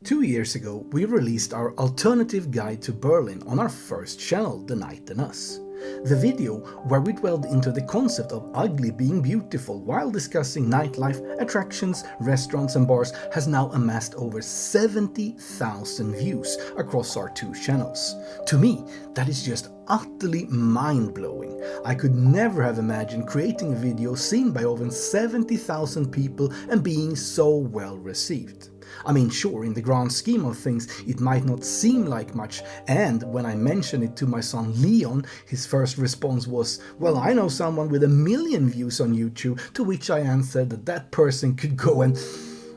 2 years ago, we released our alternative guide to Berlin on our first channel, The Night and Us. The video, where we dwelled into the concept of ugly being beautiful while discussing nightlife, attractions, restaurants and bars, has now amassed over 70,000 views across our two channels. To me, that is just utterly mind-blowing. I could never have imagined creating a video seen by over 70,000 people and being so well received. I mean, sure, in the grand scheme of things, it might not seem like much, and when I mentioned it to my son Leon, his first response was, "Well, I know someone with 1 million views on YouTube," to which I answered that that person could go and,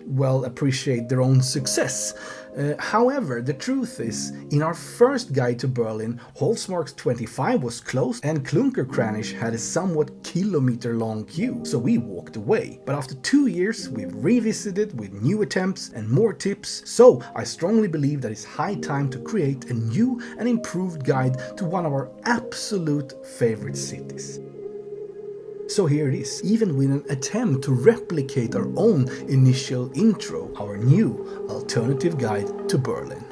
well, appreciate their own success. However, the truth is, in our first guide to Berlin, Holzmark's 25 was closed and Klunkerkranisch had a somewhat kilometer-long queue, so we walked away. But after 2 years, we've revisited with new attempts and more tips, so I strongly believe that it's high time to create a new and improved guide to one of our absolute favorite cities. So here it is, even with an attempt to replicate our own initial intro, our new alternative guide to Berlin.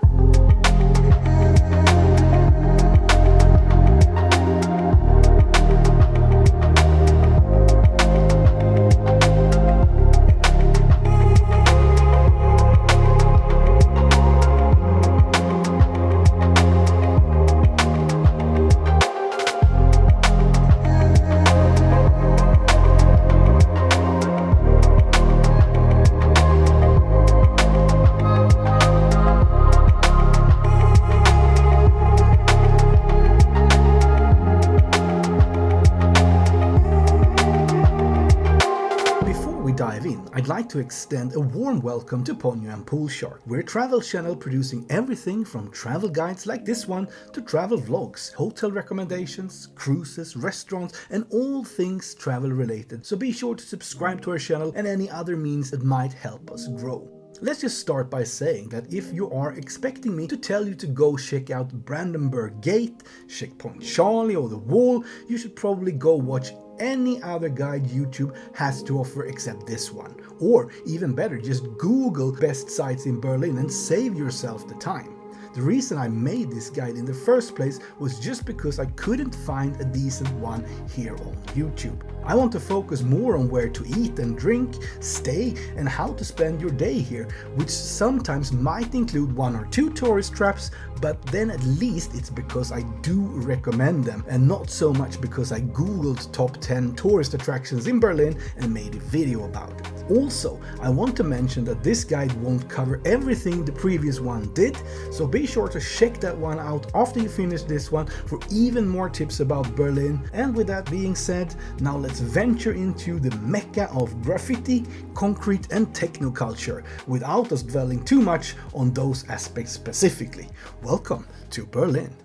Dive in, I'd like to extend a warm welcome to Ponyo and Poolshark. We're a travel channel producing everything from travel guides like this one to travel vlogs, hotel recommendations, cruises, restaurants, and all things travel related. So be sure to subscribe to our channel and any other means that might help us grow. Let's just start by saying that if you are expecting me to tell you to go check out Brandenburg Gate, Checkpoint Charlie or The Wall, you should probably go watch any other guide YouTube has to offer except this one. Or even better, just Google best sites in Berlin and save yourself the time. The reason I made this guide in the first place was just because I couldn't find a decent one here on YouTube. I want to focus more on where to eat and drink, stay, and how to spend your day here, which sometimes might include 1 or 2 tourist traps, but then at least it's because I do recommend them and not so much because I googled top 10 tourist attractions in Berlin and made a video about it. Also, I want to mention that this guide won't cover everything the previous one did, so be sure to check that one out after you finish this one for even more tips about Berlin. And with that being said, now let's venture into the mecca of graffiti, concrete and techno culture without us dwelling too much on those aspects specifically. Welcome to Berlin.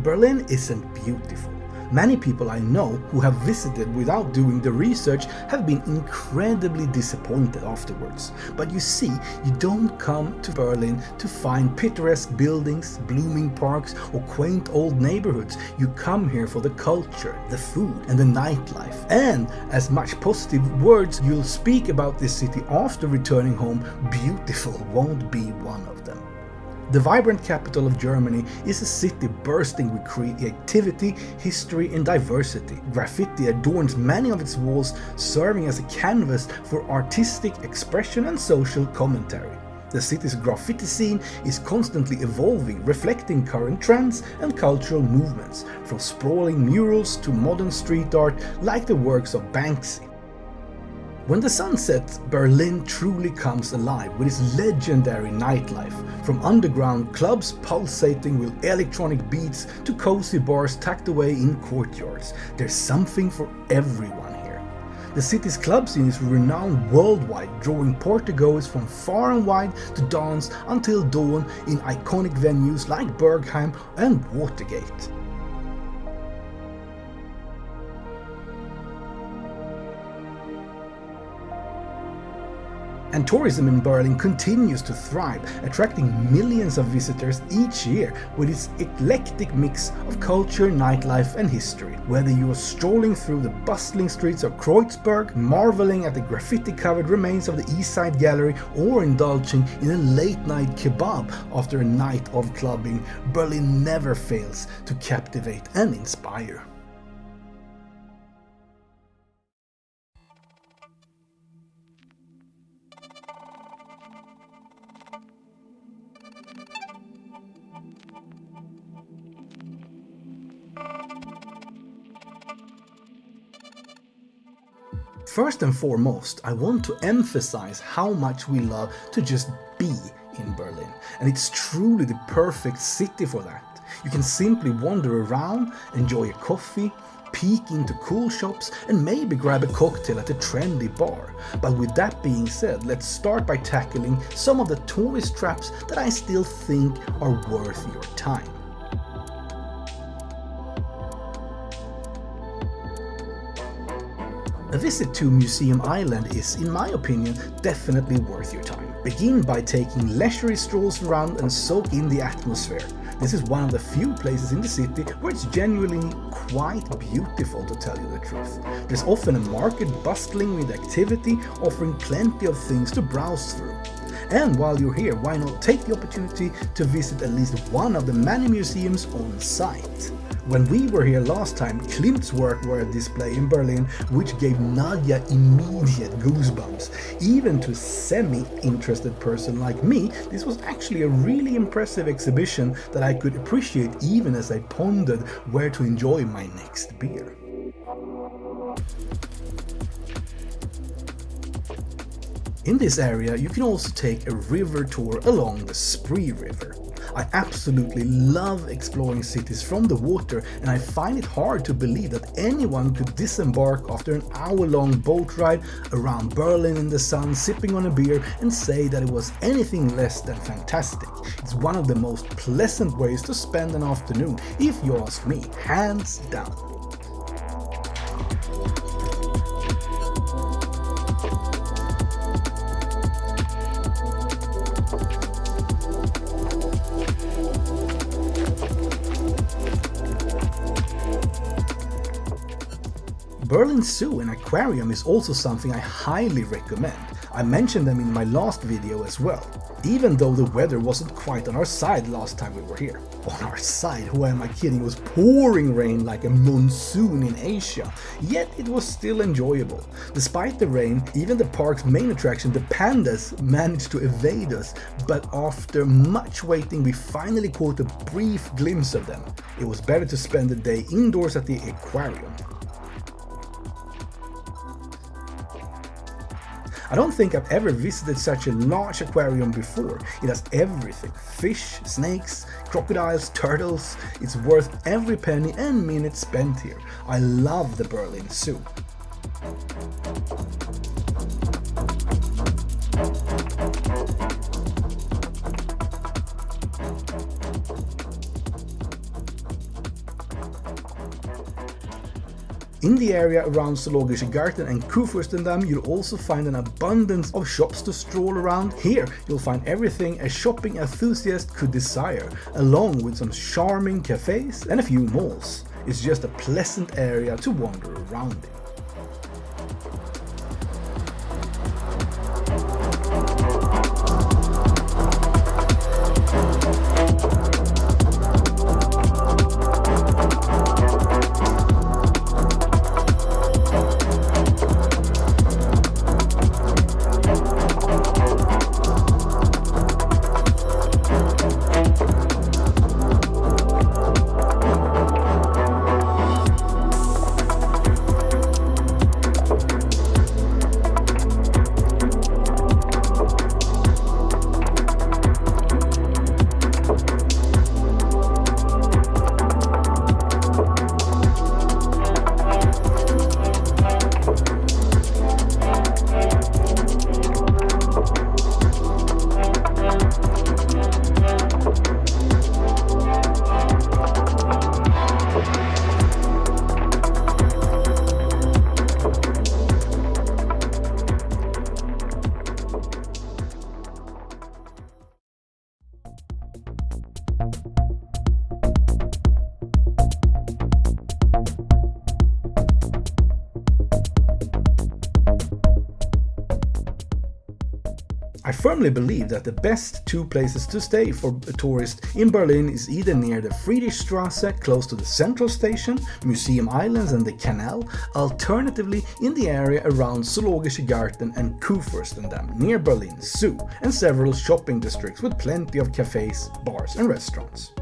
Berlin isn't beautiful. Many people I know who have visited without doing the research have been incredibly disappointed afterwards. But you see, you don't come to Berlin to find picturesque buildings, blooming parks or quaint old neighborhoods. You come here for the culture, the food and the nightlife. And as much positive words you'll speak about this city after returning home, beautiful won't be one of them. The vibrant capital of Germany is a city bursting with creativity, history and diversity. Graffiti adorns many of its walls, serving as a canvas for artistic expression and social commentary. The city's graffiti scene is constantly evolving, reflecting current trends and cultural movements, from sprawling murals to modern street art like the works of Banksy. When the sun sets, Berlin truly comes alive with its legendary nightlife, from underground clubs pulsating with electronic beats to cozy bars tucked away in courtyards. There's something for everyone here. The city's club scene is renowned worldwide, drawing partygoers from far and wide to dance until dawn in iconic venues like Berghain and Watergate. And tourism in Berlin continues to thrive, attracting millions of visitors each year with its eclectic mix of culture, nightlife and history. Whether you are strolling through the bustling streets of Kreuzberg, marveling at the graffiti-covered remains of the East Side Gallery, or indulging in a late-night kebab after a night of clubbing, Berlin never fails to captivate and inspire. First and foremost, I want to emphasize how much we love to just be in Berlin, and it's truly the perfect city for that. You can simply wander around, enjoy a coffee, peek into cool shops and maybe grab a cocktail at a trendy bar. But with that being said, let's start by tackling some of the tourist traps that I still think are worth your time. A visit to Museum Island is, in my opinion, definitely worth your time. Begin by taking leisurely strolls around and soak in the atmosphere. This is one of the few places in the city where it's genuinely quite beautiful, to tell you the truth. There's often a market bustling with activity, offering plenty of things to browse through. And while you're here, why not take the opportunity to visit at least one of the many museums on site? When we were here last time, Klimt's work were on display in Berlin, which gave Nadia immediate goosebumps. Even to a semi-interested person like me, this was actually a really impressive exhibition that I could appreciate even as I pondered where to enjoy my next beer. In this area, you can also take a river tour along the Spree River. I absolutely love exploring cities from the water, and I find it hard to believe that anyone could disembark after an hour-long boat ride around Berlin in the sun, sipping on a beer, and say that it was anything less than fantastic. It's one of the most pleasant ways to spend an afternoon, if you ask me, hands down. Berlin Zoo and Aquarium is also something I highly recommend. I mentioned them in my last video as well, even though the weather wasn't quite on our side last time we were here. On our side, who am I kidding, it was pouring rain like a monsoon in Asia, yet it was still enjoyable. Despite the rain, even the park's main attraction, the pandas, managed to evade us, but after much waiting we finally caught a brief glimpse of them. It was better to spend the day indoors at the aquarium. I don't think I've ever visited such a large aquarium before. It has everything: fish, snakes, crocodiles, turtles. It's worth every penny and minute spent here. I love the Berlin Zoo. In the area around Zoologische Garten and Kurfürstendamm, you'll also find an abundance of shops to stroll around. Here, you'll find everything a shopping enthusiast could desire, along with some charming cafes and a few malls. It's just a pleasant area to wander around in. firmly believe that the best two places to stay for a tourist in Berlin is either near the Friedrichstraße, close to the central station, Museum Islands and the canal, alternatively in the area around Zoologische Garten and Kurfürstendamm, near Berlin Zoo, and several shopping districts with plenty of cafes, bars and restaurants.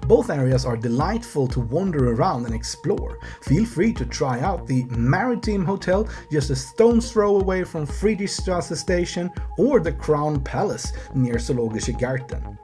Both areas are delightful to wander around and explore. Feel free to try out the Maritime Hotel just a stone's throw away from Friedrichstraße station, or the Crown Palace near Zoologische Garten.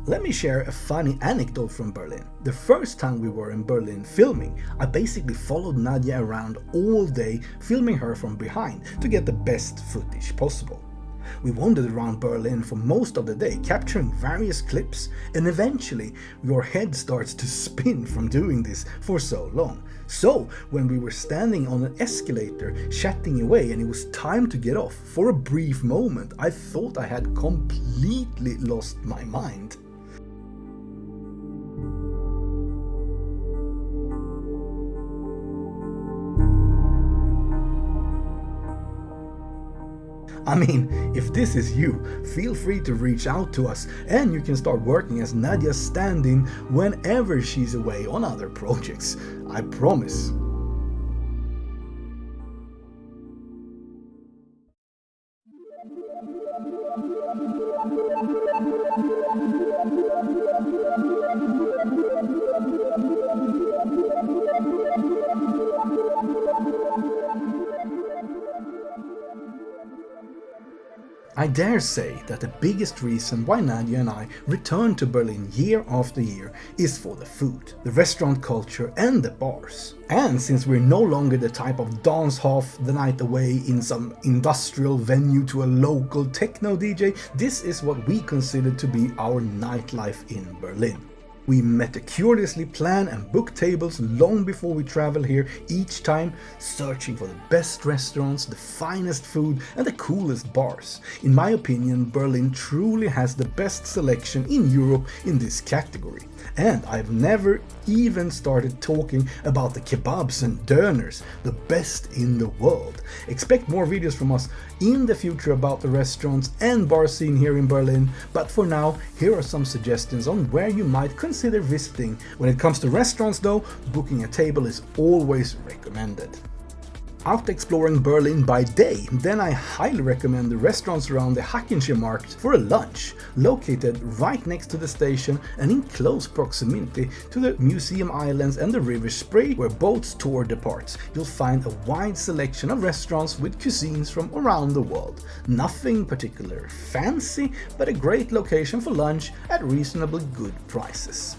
Let me share a funny anecdote from Berlin. The first time we were in Berlin filming, I basically followed Nadia around all day, filming her from behind to get the best footage possible. We wandered around Berlin for most of the day, capturing various clips, and eventually your head starts to spin from doing this for so long. So, when we were standing on an escalator chatting away and it was time to get off, for a brief moment I thought I had completely lost my mind. I mean, if this is you, feel free to reach out to us and you can start working as Nadia's stand-in whenever she's away on other projects. I promise. I dare say that the biggest reason why Nadia and I return to Berlin year after year is for the food, the restaurant culture and the bars. And since we're no longer the type of dance half the night away in some industrial venue to a local techno DJ, this is what we consider to be our nightlife in Berlin. We meticulously plan and book tables long before we travel here each time, searching for the best restaurants, the finest food and the coolest bars. In my opinion, Berlin truly has the best selection in Europe in this category. And I've never even started talking about the kebabs and döners, the best in the world. Expect more videos from us in the future about the restaurants and bar scene here in Berlin, but for now, here are some suggestions on where you might consider visiting. When it comes to restaurants though, booking a table is always recommended. Out exploring Berlin by day, then I highly recommend the restaurants around the Hackensche for a lunch, located right next to the station and in close proximity to the Museum Islands and the River Spree, where boats tour departs. You'll find a wide selection of restaurants with cuisines from around the world. Nothing particular fancy, but a great location for lunch at reasonably good prices.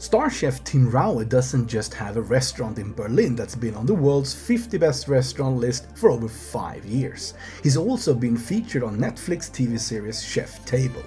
Star chef Tim Raue doesn't just have a restaurant in Berlin that's been on the world's 50 best restaurant list for over 5 years. He's also been featured on Netflix TV series Chef Table.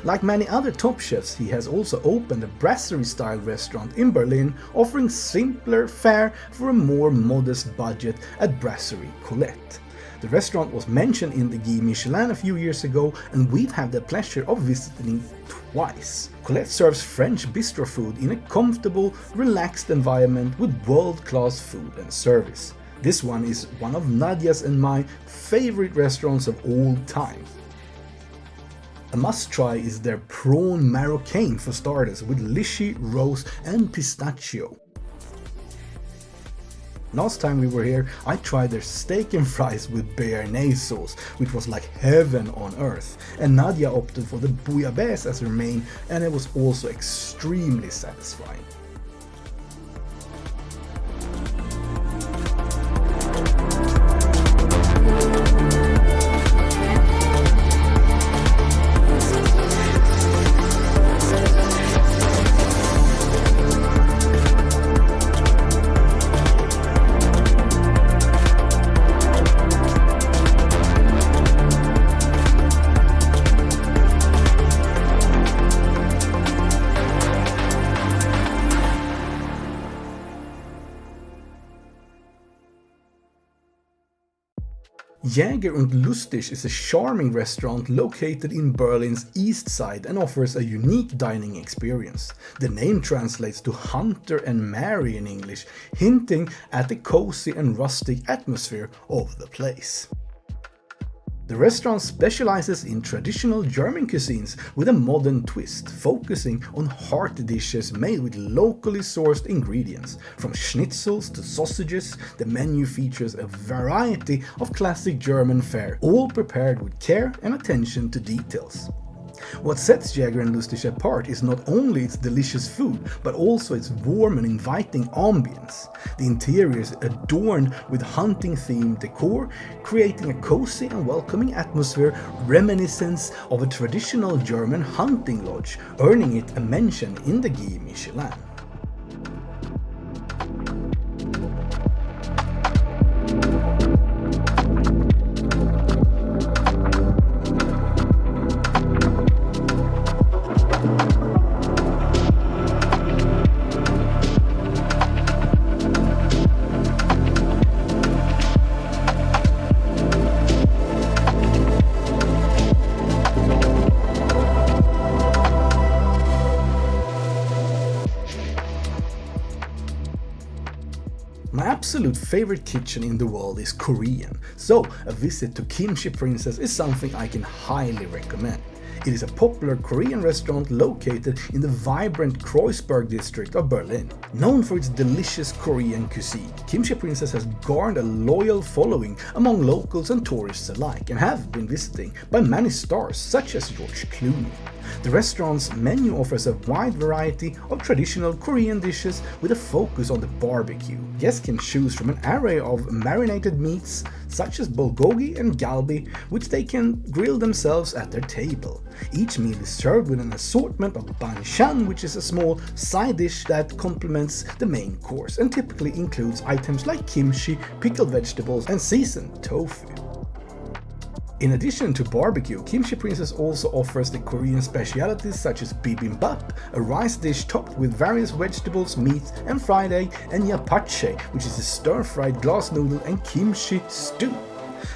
Like many other top chefs, he has also opened a brasserie-style restaurant in Berlin, offering simpler fare for a more modest budget at Brasserie Colette. The restaurant was mentioned in the Guide Michelin a few years ago, and we've had the pleasure of visiting twice. Colette serves French bistro food in a comfortable, relaxed environment with world-class food and service. This one is one of Nadia's and my favorite restaurants of all time. A must-try is their prawn marocain for starters, with lychee, rose and pistachio. Last time we were here, I tried their steak and fries with béarnaise sauce, which was like heaven on earth, and Nadia opted for the bouillabaisse as her main, and it was also extremely satisfying. Jäger und Lustig is a charming restaurant located in Berlin's east side and offers a unique dining experience. The name translates to hunter and marry in English, hinting at the cozy and rustic atmosphere of the place. The restaurant specializes in traditional German cuisines with a modern twist, focusing on hearty dishes made with locally sourced ingredients. From schnitzels to sausages, the menu features a variety of classic German fare, all prepared with care and attention to details. What sets Jäger and Lustig apart is not only its delicious food, but also its warm and inviting ambience. The interior is adorned with hunting-themed decor, creating a cozy and welcoming atmosphere reminiscent of a traditional German hunting lodge, earning it a mention in the Guide Michelin. My absolute favorite kitchen in the world is Korean, so a visit to Kimchi Princess is something I can highly recommend. It is a popular Korean restaurant located in the vibrant Kreuzberg district of Berlin. Known for its delicious Korean cuisine, Kimchi Princess has garnered a loyal following among locals and tourists alike and have been visited by many stars such as George Clooney. The restaurant's menu offers a wide variety of traditional Korean dishes with a focus on the barbecue. Guests can choose from an array of marinated meats such as bulgogi and galbi, which they can grill themselves at their table. Each meal is served with an assortment of banchan, which is a small side dish that complements the main course and typically includes items like kimchi, pickled vegetables and seasoned tofu. In addition to barbecue, Kimchi Princess also offers the Korean specialities such as bibimbap, a rice dish topped with various vegetables, meats and fried egg, and yappache, which is a stir-fried glass noodle and kimchi stew.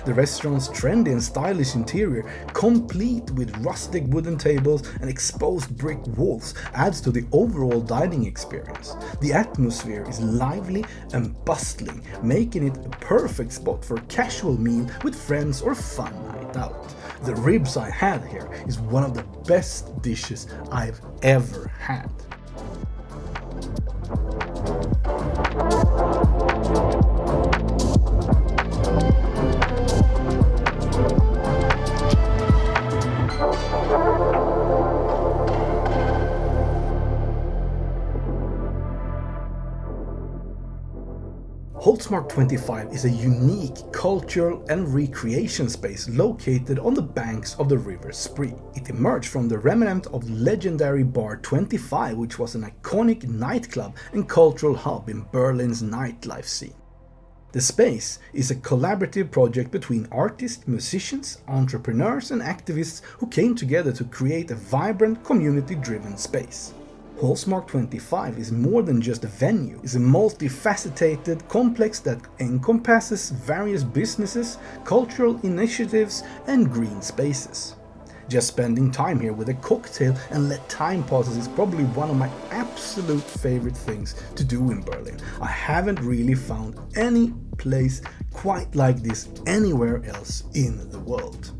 The restaurant's trendy and stylish interior, complete with rustic wooden tables and exposed brick walls, adds to the overall dining experience. The atmosphere is lively and bustling, making it a perfect spot for a casual meal with friends or fun night out. The ribs I had here is one of the best dishes I've ever had. Holtzmark 25 is a unique cultural and recreation space located on the banks of the River Spree. It emerged from the remnant of legendary Bar 25, which was an iconic nightclub and cultural hub in Berlin's nightlife scene. The space is a collaborative project between artists, musicians, entrepreneurs and activists who came together to create a vibrant, community-driven space. Hallsmark 25 is more than just a venue. It's a multifaceted complex that encompasses various businesses, cultural initiatives and green spaces. Just spending time here with a cocktail and let time pass is probably one of my absolute favorite things to do in Berlin. I haven't really found any place quite like this anywhere else in the world.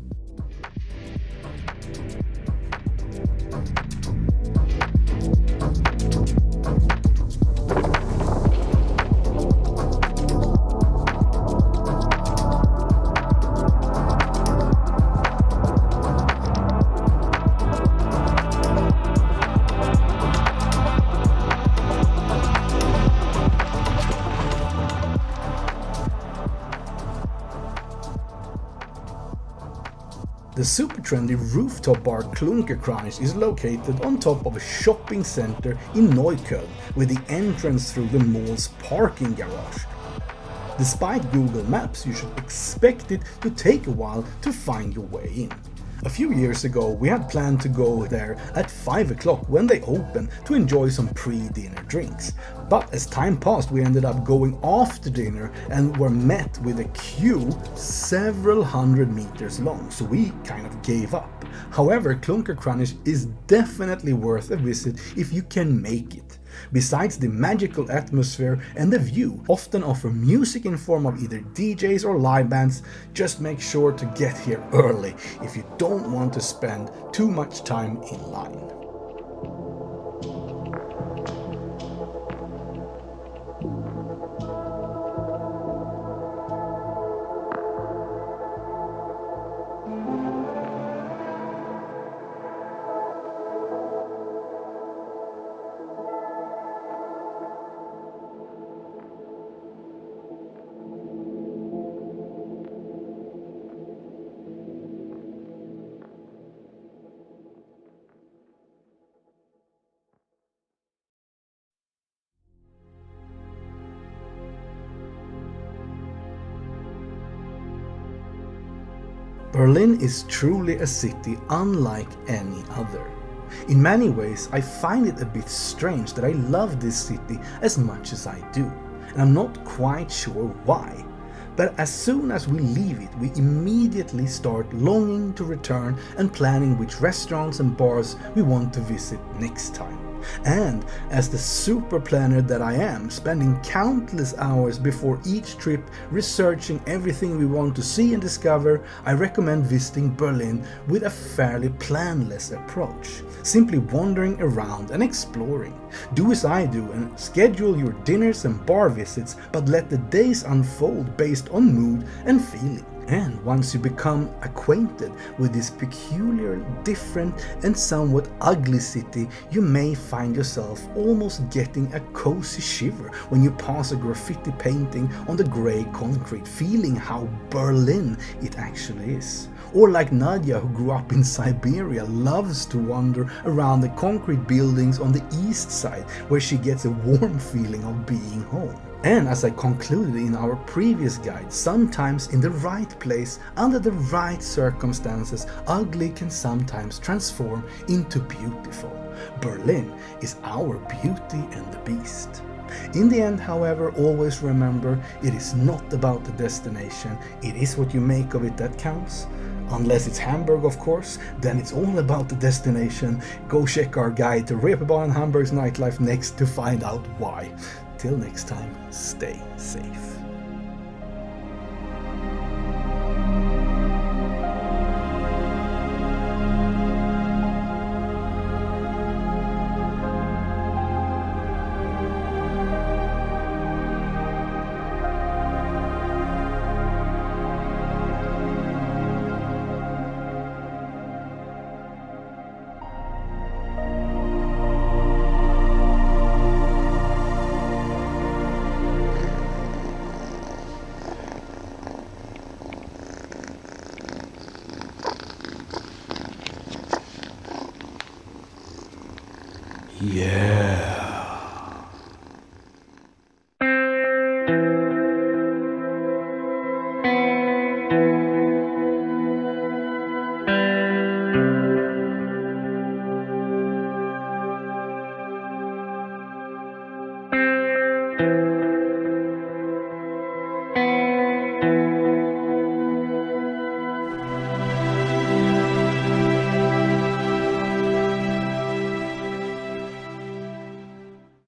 The super trendy rooftop bar Klunkerkranich is located on top of a shopping center in Neukölln with the entrance through the mall's parking garage. Despite Google Maps, you should expect it to take a while to find your way in. A few years ago we had planned to go there at 5 o'clock when they opened to enjoy some pre-dinner drinks. But as time passed we ended up going after dinner and were met with a queue several hundred meters long, so we kind of gave up. However, Klunkerkranich is definitely worth a visit if you can make it. Besides the magical atmosphere and the view often offer music in form of either DJs or live bands, just make sure to get here early if you don't want to spend too much time in line. Berlin is truly a city unlike any other. In many ways, I find it a bit strange that I love this city as much as I do, and I'm not quite sure why. But as soon as we leave it, we immediately start longing to return and planning which restaurants and bars we want to visit next time. And as the super planner that I am, spending countless hours before each trip researching everything we want to see and discover, I recommend visiting Berlin with a fairly planless approach. Simply wandering around and exploring. Do as I do and schedule your dinners and bar visits, but let the days unfold based on mood and feeling. And once you become acquainted with this peculiar, different and somewhat ugly city, you may find yourself almost getting a cozy shiver when you pass a graffiti painting on the grey concrete, feeling how Berlin it actually is. Or like Nadia, who grew up in Siberia, loves to wander around the concrete buildings on the east side, where she gets a warm feeling of being home. And as I concluded in our previous guide, sometimes in the right place, under the right circumstances, ugly can sometimes transform into beautiful. Berlin is our beauty and the beast. In the end, however, always remember, it is not about the destination, it is what you make of it that counts. Unless it's Hamburg, of course, then it's all about the destination. Go check our guide to Reeperbahn and Hamburg's nightlife next to find out why. Till next time, stay safe. Yeah. you.